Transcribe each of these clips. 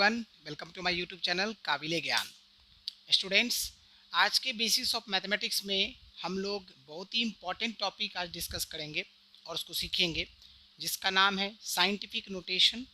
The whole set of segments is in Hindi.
Everyone, welcome to my YouTube channel Kabile Gyan. Students, आज के बेसिक्स ऑफ मैथमेटिक्स में हम लोग बहुत ही इंपॉर्टेंट टॉपिक आज डिस्कस करेंगे और उसको सीखेंगे, जिसका नाम है scientific notation,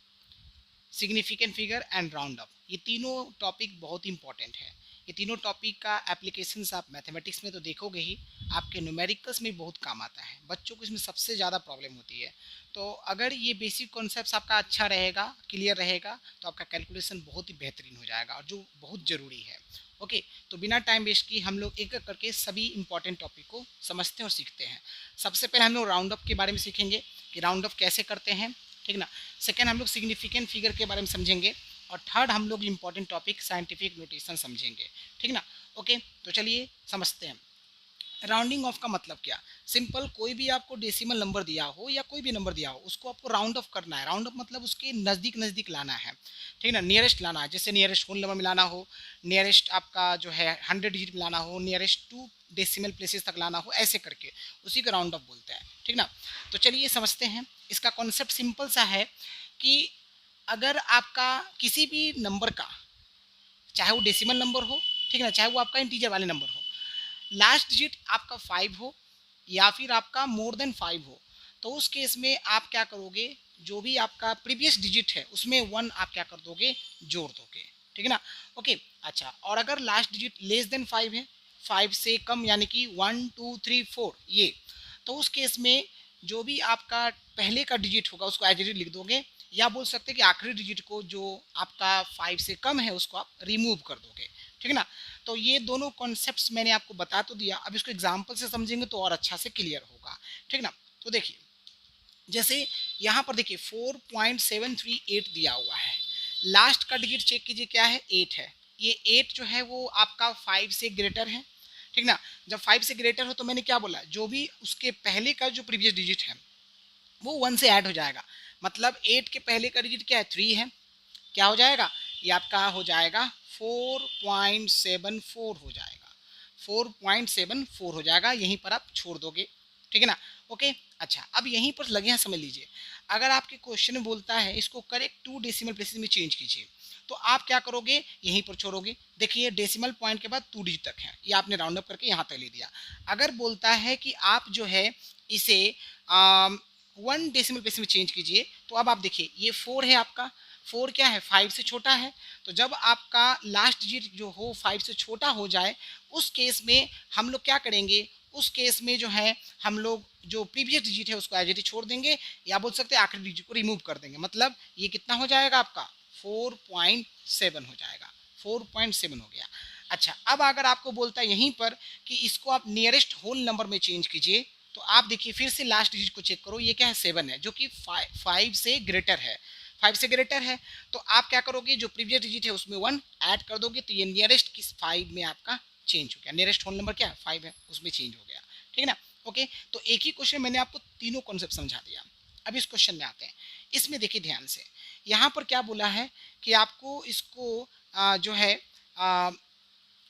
significant figure and round up. ये तीनों टॉपिक बहुत इंपॉर्टेंट है। ये तीनों टॉपिक का एप्लीकेशंस आप मैथमेटिक्स में तो देखोगे ही, आपके न्यूमेरिकल्स में बहुत काम आता है। बच्चों को इसमें सबसे ज़्यादा प्रॉब्लम होती है। तो अगर ये बेसिक कॉन्सेप्ट्स आपका अच्छा रहेगा, क्लियर रहेगा, तो आपका कैलकुलेशन बहुत ही बेहतरीन हो जाएगा, और जो बहुत ज़रूरी है। ओके, तो बिना टाइम वेस्ट किए हम लोग एक एक करके सभी इंपॉर्टेंट टॉपिक को समझते हैं और सीखते हैं। सबसे पहले हम लोग राउंड अप के बारे में सीखेंगे कि राउंड अप कैसे करते हैं, ठीक ना। सेकेंड, हम लोग सिग्निफिकेंट फिगर के बारे में समझेंगे, और थर्ड हम लोग इंपॉर्टेंट टॉपिक साइंटिफिक नोटेशन समझेंगे, ठीक ना। ओके, तो चलिए समझते हैं। राउंडिंग ऑफ का मतलब क्या? सिंपल, कोई भी आपको डेसिमल नंबर दिया हो या कोई भी नंबर दिया हो, उसको आपको राउंड ऑफ करना है। राउंड ऑफ मतलब उसके नज़दीक नज़दीक लाना है, ठीक ना। नियरेस्ट लाना है, जैसे नियरेस्ट होल नंबर में लाना हो, नियरेस्ट आपका जो है 100 डिजिट में लाना हो, नियरेस्ट 2 डेसिमल प्लेसेस तक लाना हो, ऐसे करके उसी को राउंड ऑफ बोलते हैं, ठीक ना। तो चलिए समझते हैं। इसका कॉन्सेप्ट सिंपल सा है कि अगर आपका किसी भी नंबर का, चाहे वो डेसिमल नंबर हो, ठीक है ना, चाहे वो आपका इंटीजर वाले नंबर हो, लास्ट डिजिट आपका 5 हो या फिर आपका मोर देन 5 हो, तो उस केस में आप क्या करोगे, जो भी आपका प्रीवियस डिजिट है उसमें 1 आप क्या कर दोगे, जोड़ दोगे, ठीक है ना। ओके, अच्छा, और अगर लास्ट डिजिट लेस देन 5 है, 5 से कम, यानी कि 1 2 3 4 ये, तो उस केस में जो भी आपका पहले का डिजिट होगा उसको एज लिख दोगे, या बोल सकते हैं कि आखिरी डिजिट को जो आपका 5 से कम है उसको आप रिमूव कर दोगे, ठीक है ना। तो ये दोनों कॉन्सेप्ट्स मैंने आपको बता तो दिया, अब इसको एग्जाम्पल से समझेंगे तो और अच्छा से क्लियर होगा, ठीक ना। तो देखिए, जैसे यहाँ पर देखिए 4.738 दिया हुआ है, लास्ट का डिजिट चेक कीजिए क्या है, 8 है। ये 8 जो है वो आपका 5 से ग्रेटर है, ठीक ना। जब 5 से ग्रेटर हो तो मैंने क्या बोला, जो भी उसके पहले का जो प्रीवियस डिजिट है वो 1 से ऐड हो जाएगा। मतलब 8 के पहले का डिजिट क्या है, 3 है, क्या हो जाएगा, ये आपका हो जाएगा 4.74 हो जाएगा, 4.74 हो जाएगा, यहीं पर आप छोड़ दोगे, ठीक है ना। ओके, अच्छा, अब यहीं पर लगे हैं, समझ लीजिए। अगर आपके क्वेश्चन में बोलता है इसको करेक्ट 2 डेसिमल प्लेसेस में चेंज कीजिए, तो आप क्या करोगे, यहीं पर छोड़ोगे। देखिए डेसिमल पॉइंट के बाद 2 डिजिट तक है, ये आपने राउंड अप करके यहाँ तक ले दिया। अगर बोलता है कि आप जो है इसे 1 डेसिमल प्लेस में चेंज कीजिए, तो अब आप देखिए ये 4 है आपका, 4 क्या है, 5 से छोटा है। तो जब आपका लास्ट डिजिट जो हो 5 से छोटा हो जाए, उस केस में हम लोग क्या करेंगे, उस केस में जो है हम लोग जो प्रीवियस डिजिट है उसको एज इट इज छोड़ देंगे, या बोल सकते हैं आखिरी डिजिट को रिमूव कर देंगे। मतलब ये कितना हो जाएगा आपका, 4.7 हो जाएगा, 4.7 हो गया। अच्छा, अब अगर आपको बोलता है यहीं पर कि इसको आप नियरेस्ट होल नंबर में चेंज कीजिए, तो आप देखिए फिर से लास्ट डिजिट को चेक करो, ये क्या है, 7 है, जो कि 5 से ग्रेटर है, 5 से ग्रेटर है। तो आप क्या करोगे, जो प्रीवियस डिजिट है उसमें 1 ऐड कर दोगे, तो ये नियरेस्ट किस 5 में आपका चेंज हो गया, नियरेस्ट होल नंबर क्या है, 5 है, उसमें चेंज हो गया, ठीक है ना। ओके, तो एक ही क्वेश्चन मैंने आपको तीनों कॉन्सेप्ट समझा दिया। अब इस क्वेश्चन में आते हैं, इसमें देखिए ध्यान से, यहाँ पर क्या बोला है कि आपको इसको जो है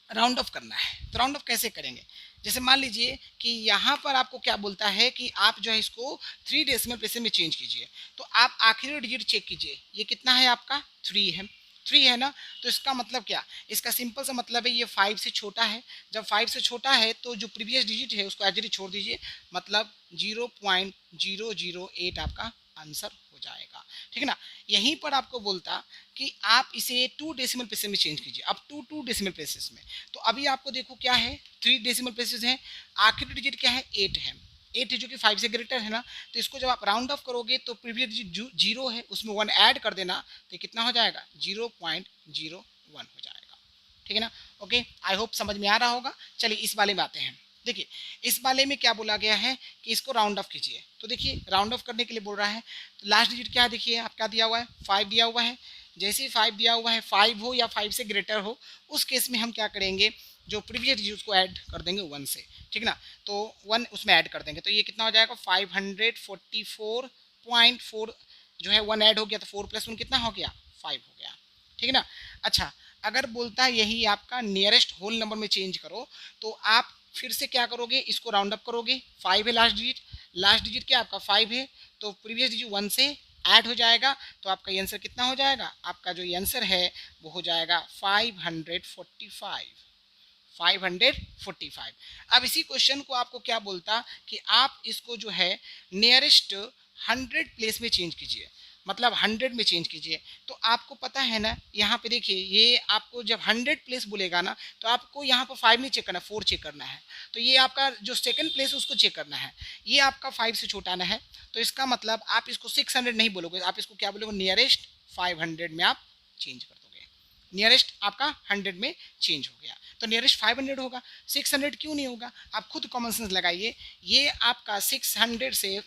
राउंड ऑफ करना है। तो राउंड ऑफ कैसे करेंगे, जैसे मान लीजिए कि यहाँ पर आपको क्या बोलता है कि आप जो है इसको 3 डेसिमल प्लेसेस में चेंज कीजिए, तो आप आखिरी डिजिट चेक कीजिए, ये कितना है आपका, 3 है, 3 है ना। तो इसका मतलब क्या, इसका सिंपल सा मतलब है ये 5 से छोटा है। जब 5 से छोटा है तो जो प्रीवियस डिजिट है उसको एज इट इज छोड़ दीजिए, मतलब 0.008 आपका आंसर हो जाएगा, ठीक है ना। यहीं पर आपको बोलता कि आप इसे 2 डेसिमल प्लेसेस में चेंज कीजिए, अब 2 डेसिमल प्लेसेस में। तो अभी आपको देखो क्या है, 3 डेसिमल प्लेसेस हैं, आखिरी डिजिट क्या है, 8 है, 8 है जो कि 5 से ग्रेटर है ना। तो इसको जब आप राउंड ऑफ करोगे तो प्रीवियस डिजिट 0 है, उसमें 1 ऐड कर देना, तो कितना हो जाएगा, 0.01 हो जाएगा, ठीक है ना। ओके, आई होप समझ में आ रहा होगा। चलिए इस वाले में आते हैं। देखिए इस वाले में क्या बोला गया है कि इसको राउंड ऑफ कीजिए, तो देखिए राउंड ऑफ करने के लिए बोल रहा है, तो लास्ट डिजिट क्या है, देखिए आप क्या दिया हुआ है, 5 दिया हुआ है। जैसे ही 5 दिया हुआ है, 5 हो या 5 से ग्रेटर हो, उस केस में हम क्या करेंगे, जो प्रीवियस डिजिट उसको ऐड कर देंगे 1 से, ठीक ना। तो 1 उसमें ऐड कर देंगे, तो ये कितना हो जाएगा, 544.4 जो है 1 ऐड हो गया, तो 4 + 1 कितना हो गया, 5 हो गया, ठीक है ना। अच्छा, अगर बोलता है यही आपका नियरेस्ट होल नंबर में चेंज करो, तो आप फिर से क्या करोगे, इसको राउंड अप करोगे, 5 है लास्ट डिजिट, लास्ट डिजिट क्या आपका 5 है, तो प्रीवियस डिजिट 1 से ऐड हो जाएगा तो आपका ये आंसर कितना हो जाएगा, आपका जो ये आंसर है वो हो जाएगा 545। 545। अब इसी क्वेश्चन को आपको क्या बोलता कि आप इसको जो है नियरेस्ट 100 प्लेस में चेंज कीजिए, मतलब 100 में चेंज कीजिए। तो आपको पता है ना, यहाँ पे देखिए ये आपको जब 100 प्लेस बोलेगा ना तो आपको यहाँ पर 5 नहीं चेक करना, 4 चेक करना है। तो ये आपका जो सेकंड प्लेस है उसको चेक करना है, ये आपका 5 से छोटा ना है। तो इसका मतलब आप इसको 600 नहीं बोलोगे, आप इसको क्या बोलोगे, नियरेस्ट 500 में आप चेंज कर दोगे। नियरेस्ट आपका 100 में चेंज हो गया तो नियरेस्ट 500 होगा, 600 क्यों नहीं होगा। आप खुद कॉमन सेंस लगाइए, ये आपका 600 से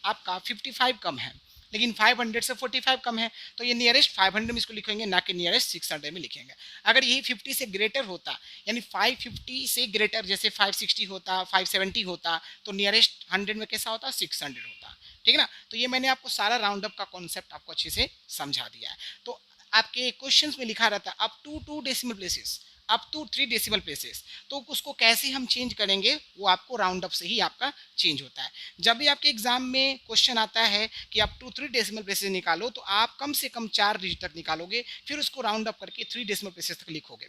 आपका 55 कम है, लेकिन 500 से 45 कम है, तो ये नियरेस्ट 500 में इसको लिखेंगे, ना कि नियरेस्ट 600 में लिखेंगे। अगर यही 50 से ग्रेटर होता, यानी 550 से ग्रेटर, जैसे 560 होता, 570 होता, तो नियरेस्ट 100 में कैसा होता, 600 होता। ठीक है ना। तो ये मैंने आपको सारा राउंड अप का कॉन्सेप्ट आपको अच्छे से समझा दिया है। तो आपके क्वेश्चंस में लिखा रहता है up to 2 decimal places, up to 3 decimal places, तो उसको कैसे हम चेंज करेंगे वो आपको राउंड अप से ही आपका चेंज होता है। जब भी आपके एग्जाम में क्वेश्चन आता है कि अप टू 3 डेसिमल प्लेसेस निकालो, तो आप कम से कम 4 डिजिट तक निकालोगे, फिर उसको राउंड अप करके 3 डेसिमल प्लेसेस तक लिखोगे।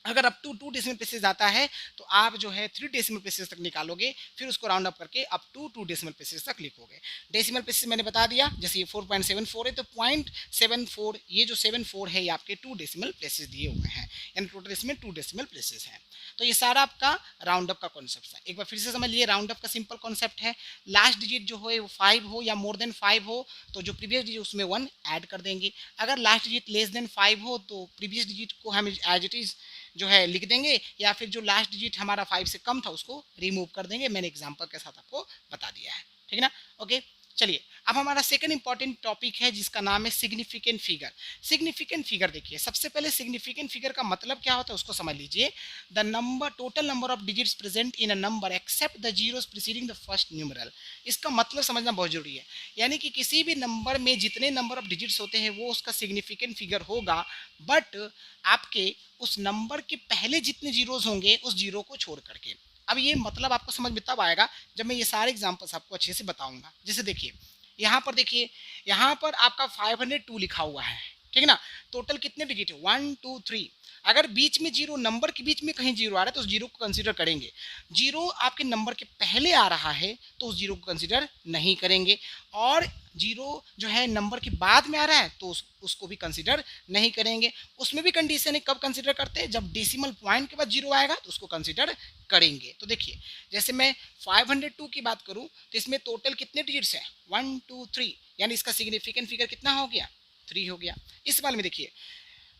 अगर अप टू 2 डेसिमल प्लेसेस आता है तो आप जो है 3 डेसिमल प्लेसेस तक निकालोगे, फिर उसको राउंड अप करके अप टू 2 डेसिमल प्लेसेस तक लिखोगे। डेसिमल प्लेसेस मैंने बता दिया, जैसे ये 4.74 है तो 0.74, ये जो 74 है ये आपके 2 डेसिमल प्लेसेस दिए हुए हैं, यानी टोटल इसमें 2 डेसिमल प्लेसेस हैं। तो ये सारा आपका राउंड अप का कॉन्सेप्ट है। एक बार फिर से समझ लिए, राउंड अप का सिंपल कॉन्सेप्ट है, लास्ट डिजिट जो है वो 5 हो या मोर देन 5 हो तो जो प्रीवियस डिजिट उसमें 1 ऐड कर देंगे। अगर लास्ट डिजिट लेस देन 5 हो तो प्रीवियस डिजिट को हम एज इट इज जो है लिख देंगे, या फिर जो लास्ट डिजिट हमारा 5 से कम था उसको रिमूव कर देंगे। मैंने एग्जांपल के साथ आपको बता दिया है, ठीक है ना। ओके, चलिए अब हमारा सेकंड इंपॉर्टेंट टॉपिक है जिसका नाम है सिग्निफिकेंट फिगर। सिग्निफिकेंट फिगर देखिए, सबसे पहले सिग्निफिकेंट फिगर का मतलब क्या होता है उसको समझ लीजिए। The number, total number of digits present in a number except the zeros preceding the first numeral. इसका मतलब समझना बहुत जरूरी है, यानी कि किसी भी नंबर में जितने नंबर ऑफ डिजिट्स होते हैं वो उसका सिग्निफिकेंट फिगर होगा, बट आपके उस नंबर के पहले जितने जीरोस होंगे उस जीरो को छोड़ करके। अब ये मतलब आपको समझ में तब आएगा जब मैं ये सारे एग्जांपल्स आपको अच्छे से बताऊंगा। जैसे देखिए यहाँ पर, देखिए यहाँ पर आपका 502 लिखा हुआ है, ठीक है ना। टोटल कितने डिजिट है, 1 2 3। अगर बीच में जीरो, नंबर के बीच में कहीं जीरो आ रहा है तो उस जीरो को कंसीडर करेंगे। जीरो आपके नंबर के पहले आ रहा है तो उस जीरो को कंसीडर नहीं करेंगे, और जीरो जो है नंबर के बाद में आ रहा है तो उसको भी कंसीडर नहीं करेंगे। उसमें भी कंडीशन है, कब कंसीडर करते हैं, जब डेसिमल पॉइंट के बाद जीरो आएगा तो उसको कंसीडर करेंगे। तो देखिए जैसे मैं 502 की बात करूं तो इसमें टोटल कितने डिजिट्स हैं, 1 2 3, यानी इसका सिग्निफिकेंट फिगर कितना हो गया, 3 हो गया। इस बारे में देखिए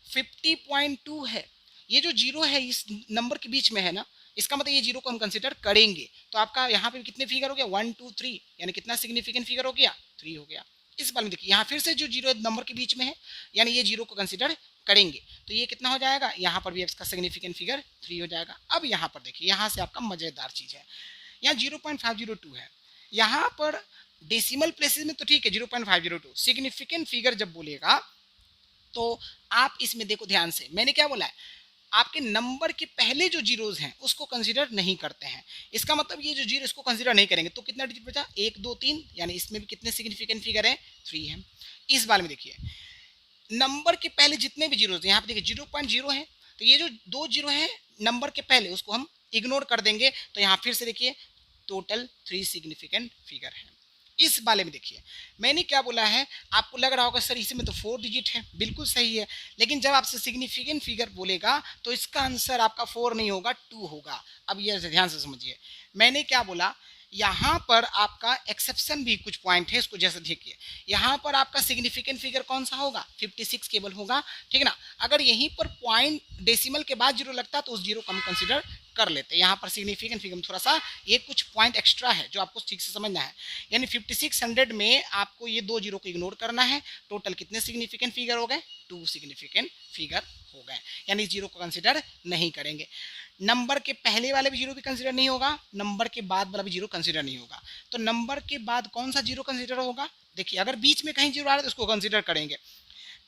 50.2 है, ये जो जीरो है इस नंबर के बीच में है ना, इसका मतलब ये जीरो को हम कंसीडर करेंगे। तो आपका यहाँ पे कितने फिगर हो गया, 1 2 3, यानी कितना सिग्निफिकेंट फिगर हो गया, 3 हो गया। इस बार में देखिए यहाँ फिर से जो जीरो नंबर के बीच में है, यानी ये जीरो को कंसीडर करेंगे, तो ये कितना हो जाएगा, यहाँ पर भी इसका सिग्निफिकेंट फिगर 3 हो जाएगा। अब यहाँ पर देखिए, यहाँ से आपका मजेदार चीज है, यहाँ 0.502 है, यहाँ पर डेसिमल प्लेसेस में तो ठीक है 0.502, सिग्निफिकेंट फिगर जब बोलेगा तो आप इसमें देखो ध्यान से, मैंने क्या बोला है, आपके नंबर के पहले जो जीरोज हैं उसको कंसीडर नहीं करते हैं। इसका मतलब ये जो जीरो इसको कंसीडर नहीं करेंगे, तो कितना डिजिट बचा, 1 2 3, यानी इसमें भी कितने सिग्निफिकेंट फिगर है, 3 है। इस बार में देखिए नंबर के पहले जितने भी जीरोज, यहाँ पे देखिए 0.0 है, तो ये जो 2 जीरो है नंबर के पहले उसको हम इग्नोर कर देंगे, तो यहाँ फिर से देखिए टोटल 3 सिग्निफिकेंट फिगर है। इस वाले में देखिए मैंने क्या बोला है, आपको लग रहा होगा सर इसमें तो 4 डिजिट है, बिल्कुल सही है, लेकिन जब आपसे सिग्निफिकेंट फिगर बोलेगा तो इसका आंसर आपका 4 नहीं होगा, 2 होगा। अब ये ध्यान से समझिए, मैंने क्या बोला, यहाँ पर आपका एक्सेप्शन भी कुछ पॉइंट है, इसको जैसे देखिए यहाँ पर आपका सिग्निफिकेंट फिगर कौन सा होगा, 56 केवल होगा, ठीक है ना। अगर यहीं पर पॉइंट डेसिमल के बाद जीरो लगता तो उस जीरो को हम कंसीडर कर लेते। यहाँ पर सिग्निफिकेंट फिगर में थोड़ा सा ये कुछ पॉइंट एक्स्ट्रा है जो आपको ठीक से समझना है, यानी 5600 में आपको ये 2 जीरो को इग्नोर करना है। टोटल कितने सिग्निफिकेंट फिगर हो गए, 2 सिग्निफिकेंट फिगर हो गए, यानी जीरो को कंसीडर नहीं करेंगे। नंबर के पहले वाले भी जीरो भी कंसीडर नहीं होगा, नंबर के बाद वाला भी जीरो कंसीडर नहीं होगा। तो नंबर के बाद कौन सा जीरो कंसीडर होगा, देखिए अगर बीच में कहीं जीरो आ रहा है तो उसको कंसीडर करेंगे,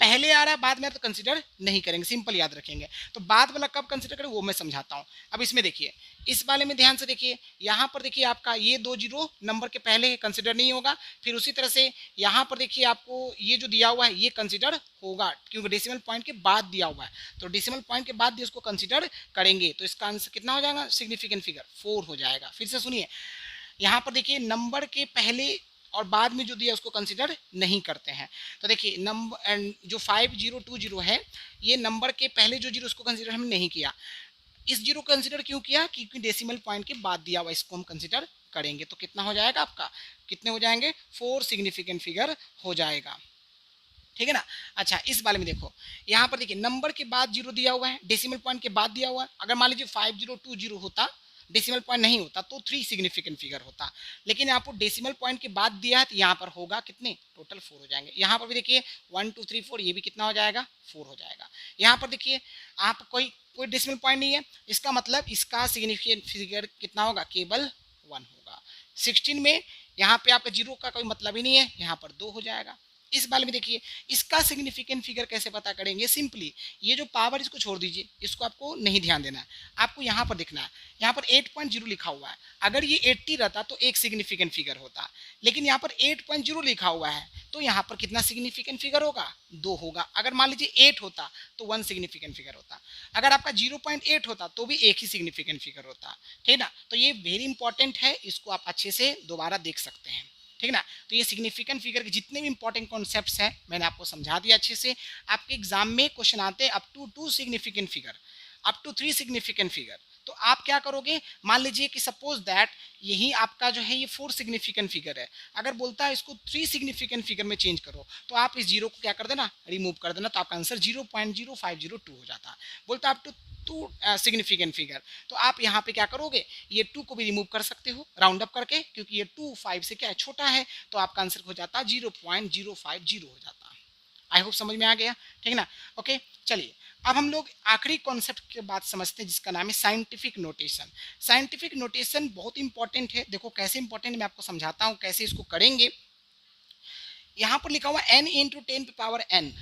पहले आ रहा है बाद में तो कंसिडर नहीं करेंगे, सिंपल याद रखेंगे। तो बाद वाला कब कंसिडर करें वो मैं समझाता हूँ। अब इसमें देखिए, इस वाले में ध्यान से देखिए, यहाँ पर देखिए आपका ये 2 जीरो नंबर के पहले कंसिडर नहीं होगा। फिर उसी तरह से यहाँ पर देखिए आपको ये जो दिया हुआ है ये कंसिडर होगा, क्योंकि डेसिमल पॉइंट के बाद दिया हुआ है, तो डेसिमल पॉइंट के बाद इसको कंसिडर करेंगे। तो इसका आंसर कितना हो जाएगा, सिग्निफिकेंट फिगर 4 हो जाएगा। फिर से सुनिए, यहाँ पर देखिए नंबर के पहले और बाद में जो दिया उसको कंसिडर नहीं करते हैं। तो देखिए नंबर जो 5020 है, ये नंबर के पहले जो जीरो उसको कंसिडर हमने नहीं किया। इस जीरो कंसिडर क्यों किया, क्योंकि डेसिमल पॉइंट के बाद दिया हुआ, इसको हम कंसिडर करेंगे। तो कितना हो जाएगा आपका, कितने हो जाएंगे, 4 सिग्निफिकेंट फिगर हो जाएगा, ठीक है ना। अच्छा, इस वाले में देखो, यहाँ पर देखिए नंबर के बाद जीरो दिया हुआ है, डेसिमल पॉइंट के बाद दिया हुआ है। अगर मान लीजिए 5020 होता, डेसिमल पॉइंट नहीं होता, तो 3 सिग्निफिकेंट फिगर होता। लेकिन आपको डेसिमल पॉइंट के बाद दिया है, तो यहाँ पर होगा कितने, टोटल 4 हो जाएंगे। यहाँ पर भी देखिए 1 2 3 4, ये भी कितना हो जाएगा, 4 हो जाएगा। यहाँ पर देखिए आप कोई डेसिमल पॉइंट नहीं है, इसका मतलब इसका सिग्निफिकेंट फिगर कितना होगा, केवल 1 होगा। 16 में यहाँ पे आपका जीरो का कोई मतलब ही नहीं है, यहाँ पर 2 हो जाएगा। इस बारे में देखिए, इसका सिग्निफिकेंट फिगर कैसे पता करेंगे, सिंपली ये जो पावर इसको छोड़ दीजिए, इसको आपको नहीं ध्यान देना है, आपको यहाँ पर देखना है। यहाँ पर 8.0 लिखा हुआ है, अगर ये 80 रहता तो एक सिग्निफिकेंट फिगर होता, लेकिन यहाँ पर 8.0 लिखा हुआ है, तो यहाँ पर कितना सिग्निफिकेंट फिगर होगा, 2 होगा। अगर मान लीजिए 8 होता तो 1 सिग्निफिकेंट फिगर होता, अगर आपका 0.8 होता तो भी एक ही सिग्निफिकेंट फिगर होता, ठीक ना। तो ये वेरी इंपॉर्टेंट है, इसको आप अच्छे से दोबारा देख सकते हैं, ठीक ना। तो ये सिग्निफिकेंट फिगर के जितने भी इंपॉर्टेंट कॉन्सेप्ट्स हैं मैंने आपको समझा दिया अच्छे से। आपके एग्जाम में क्वेश्चन आते हैं up to 2 significant figure, up to 3 significant figure. तो आप क्या करोगे, मान लीजिए कि सपोज दैट यही आपका जो है ये 4 सिग्निफिकेंट फिगर है, अगर बोलता है इसको 3 सिग्निफिकेंट फिगर में चेंज करो, तो आप इस जीरो को क्या कर देना, रिमूव कर देना, तो आपका आंसर 0.0502 हो जाता। बोलता अप टू 2 सिग्निफिकेंट फिगर, तो आप यहाँ पे क्या करोगे, ये 2 को भी रिमूव कर सकते हो राउंड अप करके, क्योंकि ये 2 5 से क्या है, छोटा है, तो आपका आंसर हो जाता 0.050 हो जाता। आई होप समझ में आ गया, ठीक ना। ओके, चलिए अब हम लोग आखिरी कॉन्सेप्ट के बाद समझते हैं, जिसका नाम है साइंटिफिक नोटेशन। साइंटिफिक नोटेशन बहुत इंपॉर्टेंट है, देखो कैसे इंपॉर्टेंट मैं आपको समझाता हूँ कैसे इसको करेंगे। यहाँ पर लिखा हुआ n इंटू 10 पे पावर n,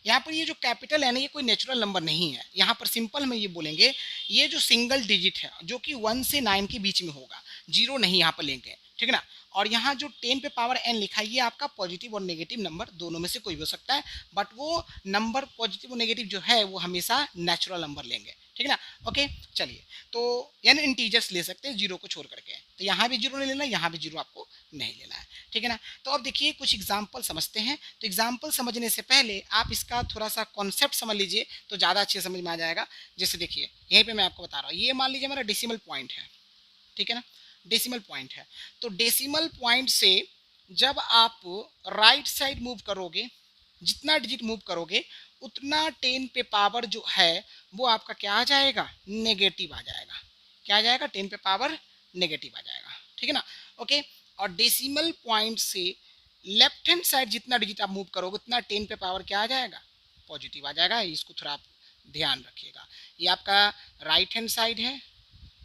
यहाँ पर ये जो कैपिटल है ना, ये कोई नेचुरल नंबर नहीं है। यहाँ पर सिंपल में ये बोलेंगे, ये जो सिंगल डिजिट है जो कि 1 से 9 के बीच में होगा, जीरो नहीं यहाँ पर लेंगे, ठीक है ना। और यहाँ जो 10 पे पावर n लिखा है, ये आपका पॉजिटिव और नेगेटिव नंबर दोनों में से कोई भी हो सकता है, बट वो नंबर पॉजिटिव और नेगेटिव जो है वो हमेशा नेचुरल नंबर लेंगे, ठीक है ना। ओके, चलिए, तो यानी इंटीजर्स ले सकते हैं जीरो को छोड़ करके, तो यहाँ भी जीरो नहीं लेना, यहाँ भी जीरो आपको नहीं लेना है, ठीक है ना। तो अब देखिए कुछ एग्जाम्पल समझते हैं। तो एग्जाम्पल समझने से पहले आप इसका थोड़ा सा कॉन्सेप्ट समझ लीजिए, तो ज़्यादा अच्छे समझ में आ जाएगा। जैसे देखिए यहीं पे मैं आपको बता रहा हूँ, ये मान लीजिए हमारा डेसिमल पॉइंट है, ठीक है ना, डेसिमल पॉइंट है। तो डेसिमल पॉइंट से जब आप राइट साइड मूव करोगे, जितना डिजिट मूव करोगे उतना 10 पे पावर जो है वो आपका क्या आ जाएगा, नेगेटिव आ जाएगा। क्या आ जाएगा, 10 पे पावर नेगेटिव आ जाएगा, ठीक है ना। ओके, और डेसिमल पॉइंट से लेफ्ट हैंड साइड जितना डिजिट आप मूव करोगे उतना 10 पे पावर क्या आ जाएगा, पॉजिटिव आ जाएगा। इसको थोड़ा आप ध्यान रखिएगा, ये आपका राइट हैंड साइड है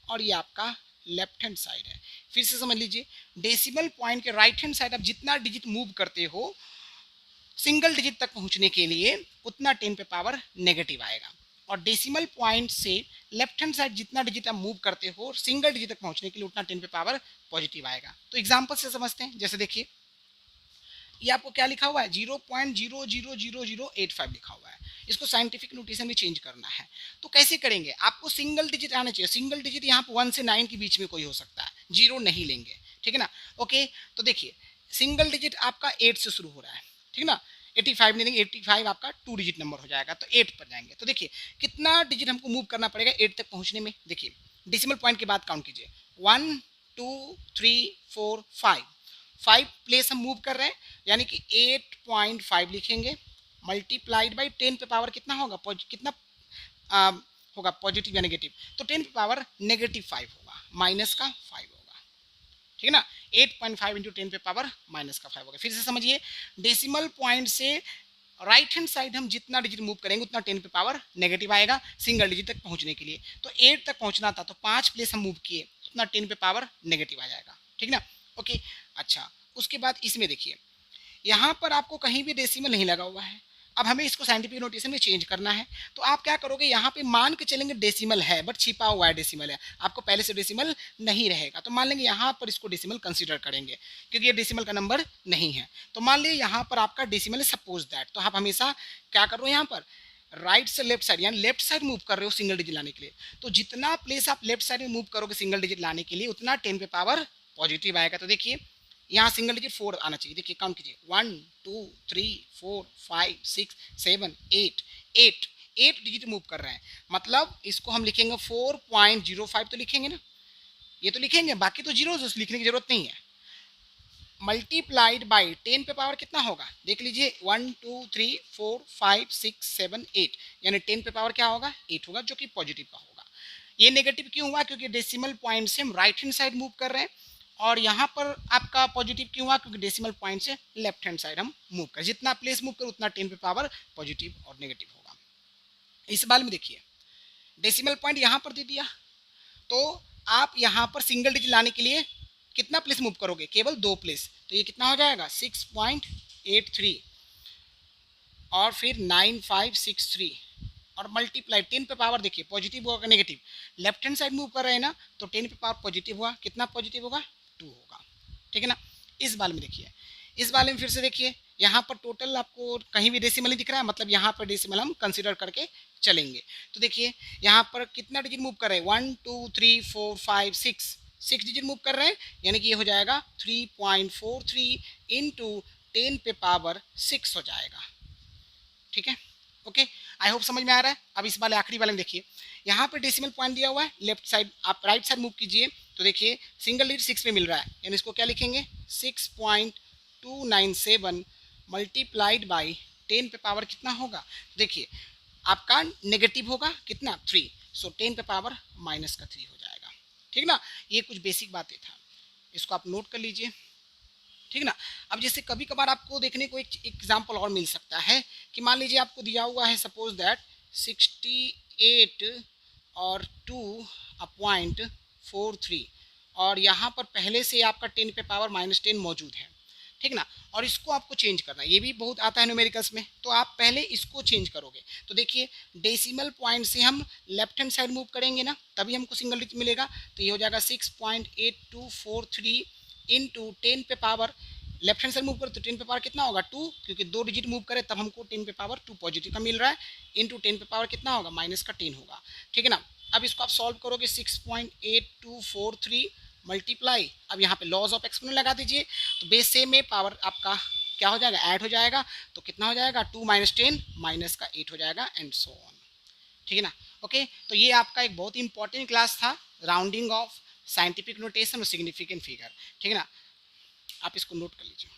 और ये आपका लेफ्ट हैंड साइड है। फिर से समझ लीजिए, डेसिमल पॉइंट के राइट हैंड साइड आप जितना डिजिट मूव करते हो सिंगल डिजिट तक पहुंचने के लिए उतना 10 पे पावर नेगेटिव आएगा, और डेसिमल पॉइंट से लेफ्ट हैंड साइड जितना डिजिट आप मूव करते हो सिंगल डिजिट तक पहुंचने के लिए उतना 10 पे पावर पॉजिटिव आएगा। तो एग्जांपल से समझते हैं, जैसे देखिए ये आपको क्या लिखा हुआ है, 0.00085 लिखा हुआ है, इसको साइंटिफिक नोटेशन में चेंज करना है। तो कैसे करेंगे, आपको सिंगल डिजिट आना चाहिए। सिंगल डिजिट यहाँ पर 1 से 9 के बीच में कोई हो सकता है, जीरो नहीं लेंगे, ठीक है ना। ओके, तो देखिए सिंगल डिजिट आपका 8 से शुरू हो रहा है, ठीक है ना। 85 नहीं देंगे, 85 आपका 2 डिजिट नंबर हो जाएगा, तो 8 पर जाएंगे। तो देखिए कितना डिजिट हमको मूव करना पड़ेगा 8 तक पहुंचने में। देखिए डेसिमल पॉइंट के बाद काउंट कीजिए, 1 2 3 4 5 प्लेस हम मूव कर रहे हैं, यानी कि 8.5 लिखेंगे, मल्टीप्लाइड बाई 10 पे पावर कितना होगा, कितना होगा पॉजिटिव या नेगेटिव, तो 10 पे पावर -5 होगा, माइनस का 5 होगा, ठीक है ना। 8.5 इंटू 10 पे पावर माइनस का 5 होगा। फिर से समझिए, डेसिमल पॉइंट से राइट हैंड साइड हम जितना डिजिट मूव करेंगे उतना 10 पे पावर नेगेटिव आएगा सिंगल डिजिट तक पहुंचने के लिए। तो 8 तक पहुंचना था, तो 5 प्लेस हम मूव किए, उतना 10 पे पावर नेगेटिव आ जाएगा, ठीक ना। ओके, अच्छा उसके बाद इसमें देखिए यहाँ पर आपको कहीं भी डेसिमल नहीं लगा हुआ है, अब हमें इसको साइंटिफिक नोटेशन में चेंज करना है, तो आप क्या करोगे, यहाँ पे मान के चलेंगे डेसिमल है बट छिपा हुआ है डेसिमल है, आपको पहले से डेसिमल नहीं रहेगा, तो मान लेंगे यहाँ पर इसको डेसिमल कंसीडर करेंगे क्योंकि ये डेसिमल का नंबर नहीं है। तो मान लीजिए यहाँ पर आपका डेसिमल है सपोज दैट, तो आप हमेशा क्या कर रहे हो, यहाँ पर राइट से लेफ्ट साइड यानी लेफ्ट साइड मूव कर रहे हो सिंगल डिजिट लाने के लिए, तो जितना प्लेस आप लेफ्ट साइड में मूव करोगे सिंगल डिजिट लाने के लिए उतना 10 पे पावर पॉजिटिव आएगा। तो देखिए यहाँ सिंगल डिजिट 4 आना चाहिए, देखिए काउंट कीजिए 1 2 3 4 5 6 7 8 8 डिजिट मूव कर रहे हैं, मतलब इसको हम लिखेंगे 4.05 तो लिखेंगे ना, ये तो लिखेंगे, बाकी तो जीरो लिखने की जरूरत नहीं है। मल्टीप्लाइड बाई 10 पे पावर कितना होगा, देख लीजिए 1 2 3 4 5 6 7 8, यानी 10 पे पावर क्या होगा 8 होगा, जो कि पॉजिटिव का होगा। ये नेगेटिव क्यों हुआ, क्योंकि डेसिमल पॉइंट से हम राइट हैंड साइड मूव कर रहे हैं, और यहाँ पर आपका पॉजिटिव क्यों हुआ, क्योंकि डेसिमल पॉइंट से लेफ्ट हैंड साइड हम मूव कर, जितना प्लेस मूव कर उतना 10 पे पावर पॉजिटिव और नेगेटिव होगा। इस बार में देखिए डेसिमल पॉइंट यहाँ पर दे दिया, तो आप यहाँ पर सिंगल डिजिट लाने के लिए कितना प्लेस मूव करोगे, केवल 2 प्लेस, तो ये कितना हो जाएगा 6.83 और फिर 9563 और मल्टीप्लाई 10 पे पावर, देखिए पॉजिटिव होगा negative, left hand side move कर रहे हैं ना, तो 10 पे पावर पॉजिटिव हुआ, कितना पॉजिटिव होगा 2 होगा, ठीक है ना। इस बार में देखिए, इस बार में फिर से देखिए यहाँ पर टोटल आपको कहीं भी डेसिमल नहीं दिख रहा है, मतलब यहाँ पर डेसिमल हम कंसीडर करके चलेंगे। तो देखिए यहाँ पर कितना डिजिट मूव कर रहे हैं 1 2 3 4 5 6 डिजिट मूव कर रहे हैं, यानी कि ये हो जाएगा 3.43 इंटू 10 पे पावर 6 हो जाएगा, ठीक है। ओके, आई होप समझ में आ रहा है। अब इस वाले आखिरी वाले में देखिए यहाँ पर डेसिमल पॉइंट दिया हुआ है, लेफ्ट साइड आप राइट साइड मूव कीजिए, तो देखिए सिंगल डिजिट 6 में मिल रहा है, यानी इसको क्या लिखेंगे 6.297 मल्टीप्लाइड बाई 10 पे पावर कितना होगा, देखिए आपका नेगेटिव होगा कितना 3, सो 10 पे पावर माइनस का 3 हो जाएगा, ठीक ना। ये कुछ बेसिक बातें था, इसको आप नोट कर लीजिए, ठीक ना। अब जैसे कभी कभार आपको देखने को एक एग्जाम्पल और मिल सकता है कि मान लीजिए आपको दिया हुआ है सपोज दैट 68 और 2.43 और यहाँ पर पहले से आपका 10 पे पावर -10 मौजूद है, ठीक ना, और इसको आपको चेंज करना है, ये भी बहुत आता है न्यूमेरिकल्स में, तो आप पहले इसको चेंज करोगे। तो देखिए डेसिमल पॉइंट से हम लेफ्ट हैंड साइड मूव करेंगे ना, तभी हमको सिंगल डिजिट मिलेगा, तो ये हो जाएगा 6.8243 इंटू 10 पे power, left hand side move करो तो 10 पे पावर कितना होगा 2, क्योंकि 2 डिजिट मूव करे तब हमको 10 पे पावर 2 पॉजिटिव का मिल रहा है, इंटू 10 पे पावर कितना होगा माइनस का 10 होगा, ठीक है ना। अब इसको आप सॉल्व करोगे 6.8243 मल्टीप्लाई, अब यहाँ पे लॉज ऑफ एक्सपोनेंट लगा दीजिए, तो बेस से में पावर आपका क्या हो जाएगा ऐड हो जाएगा, तो कितना हो जाएगा 2 - 10 माइनस का 8 हो जाएगा एंड सो ऑन, ठीक है ना। ओके, तो ये आपका एक बहुत ही इंपॉर्टेंट क्लास था, राउंडिंग ऑफ साइंटिफिक नोटेशन और सिग्निफिकेंट फिगर, ठीक है ना, आप इसको नोट कर लीजिए।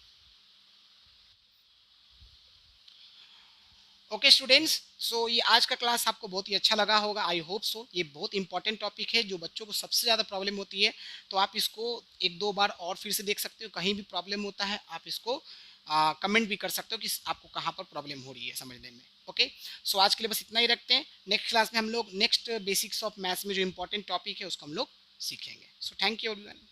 ओके स्टूडेंट्स, सो ये आज का क्लास आपको बहुत ही अच्छा लगा होगा, आई होप सो। ये बहुत इंपॉर्टेंट टॉपिक है जो बच्चों को सबसे ज़्यादा प्रॉब्लम होती है, तो आप इसको एक दो बार और फिर से देख सकते हो, कहीं भी प्रॉब्लम होता है आप इसको कमेंट भी कर सकते हो कि आपको कहाँ पर प्रॉब्लम हो रही है समझने में। ओके, सो आज के लिए बस इतना ही रखते हैं, नेक्स्ट क्लास में हम लोग नेक्स्ट बेसिक्स ऑफ मैथ्स में जो इंपॉर्टेंट टॉपिक है उसको हम लोग सीखेंगे। So thank you everyone.